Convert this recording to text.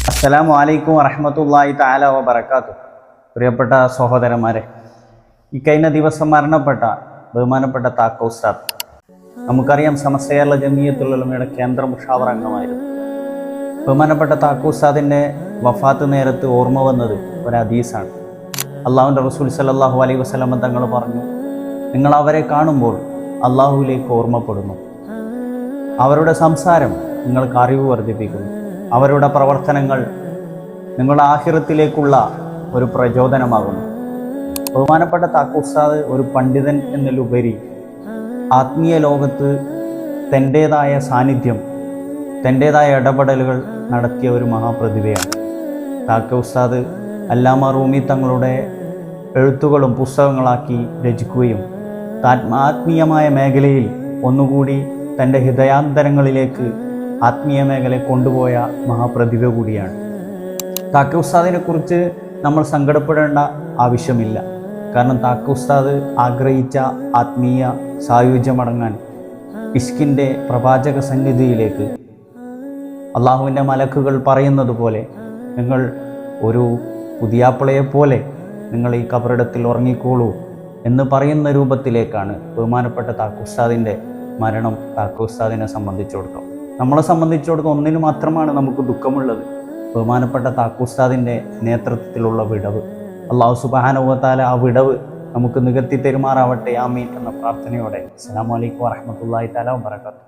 അസ്സലാമു അലൈക്കും വറഹ്മത്തുള്ളാഹി തആല വബറകാതുഹു. പ്രിയപ്പെട്ട സഹോദരന്മാരെ, ഈ കഴിഞ്ഞ ദിവസം മരണപ്പെട്ട ബഹുമാനപ്പെട്ട താക്ക ഉസ്താദ്, നമുക്കറിയാം സമസ്ത കേരള ജമിയത്തുൽ ഉലമയുടെ കേന്ദ്ര മുഷാവറ അംഗമായിരുന്നു. ബഹുമാനപ്പെട്ട താക്ക ഉസ്താദിൻ്റെ വഫാത്ത് നേരത്ത് ഓർമ്മ വന്നത് ഒരു ഹദീസാണ്. അള്ളാഹുവിൻ്റെ റസൂൽ സല്ലല്ലാഹു അലൈഹി വസല്ലം തങ്ങൾ പറഞ്ഞു, നിങ്ങൾ അവരെ കാണുമ്പോൾ അള്ളാഹുവിലേക്ക് ഓർമ്മപ്പെടുന്നു, അവരുടെ സംസാരം നിങ്ങൾക്ക് അറിവ് വർദ്ധിപ്പിക്കുന്നു, അവരുടെ പ്രവർത്തനങ്ങൾ നിങ്ങളുടെ ആഖിറത്തിലേക്കുള്ള ഒരു പ്രചോദനമാകുന്നു. ബഹുമാനപ്പെട്ട താക്ക ഉസ്താദ് ഒരു പണ്ഡിതൻ എന്നതിലുപരി ആത്മീയ ലോകത്ത് തൻ്റേതായ സാന്നിധ്യം, തൻ്റേതായ ഇടപെടലുകൾ നടത്തിയ ഒരു മഹാപ്രതിഭയാണ്. താക്ക ഉസ്താദ് അല്ലാമ റൂമി തങ്ങളുടെ എഴുത്തുകളും പുസ്തകങ്ങളാക്കി രചിക്കുകയും ആത്മീയമായ മേഖലയിൽ ഒന്നുകൂടി തൻ്റെ ഹൃദയാന്തരങ്ങളിലേക്ക് ആത്മീയ മേഖലയെ കൊണ്ടുപോയ മഹാപ്രതിഭ കൂടിയാണ്. താക്ക ഉസ്താദിനെ കുറിച്ച് നമ്മൾ സങ്കടപ്പെടേണ്ട ആവശ്യമില്ല. കാരണം താക്ക ഉസ്താദ് ആഗ്രഹിച്ച ആത്മീയ സായുജ്യമടങ്ങാൻ ഇഷ്കിൻ്റെ പ്രവാചക സന്നിധിയിലേക്ക് അള്ളാഹുവിൻ്റെ മലക്കുകൾ പറയുന്നത് പോലെ നിങ്ങൾ ഒരു പുതിയാപ്പിളയെപ്പോലെ നിങ്ങൾ ഈ കബറിടത്തിൽ ഉറങ്ങിക്കോളൂ എന്ന് പറയുന്ന രൂപത്തിലേക്കാണ് ബഹുമാനപ്പെട്ട താക്ക ഉസ്താദിൻ്റെ മരണം താക്ക ഉസ്താദിനെ സംബന്ധിച്ചിടത്തോളം. നമ്മളെ സംബന്ധിച്ചിടത്തോളം ഒന്നിനു മാത്രമാണ് നമുക്ക് ദുഃഖമുള്ളത്, ബഹുമാനപ്പെട്ട താക്ക ഉസ്താദിൻ്റെ നേതൃത്വത്തിലുള്ള വിടവ്. അല്ലാഹു സുബ്ഹാനഹു വ തആല ആ വിടവ് നമുക്ക് നികത്തി തെരുമാറാവട്ടെ, ആമീൻ എന്ന പ്രാർത്ഥനയോടെ അസ്സലാമു അലൈക്കും വറഹ്മത്തുള്ളാഹി തആല വബറകാതുഹു.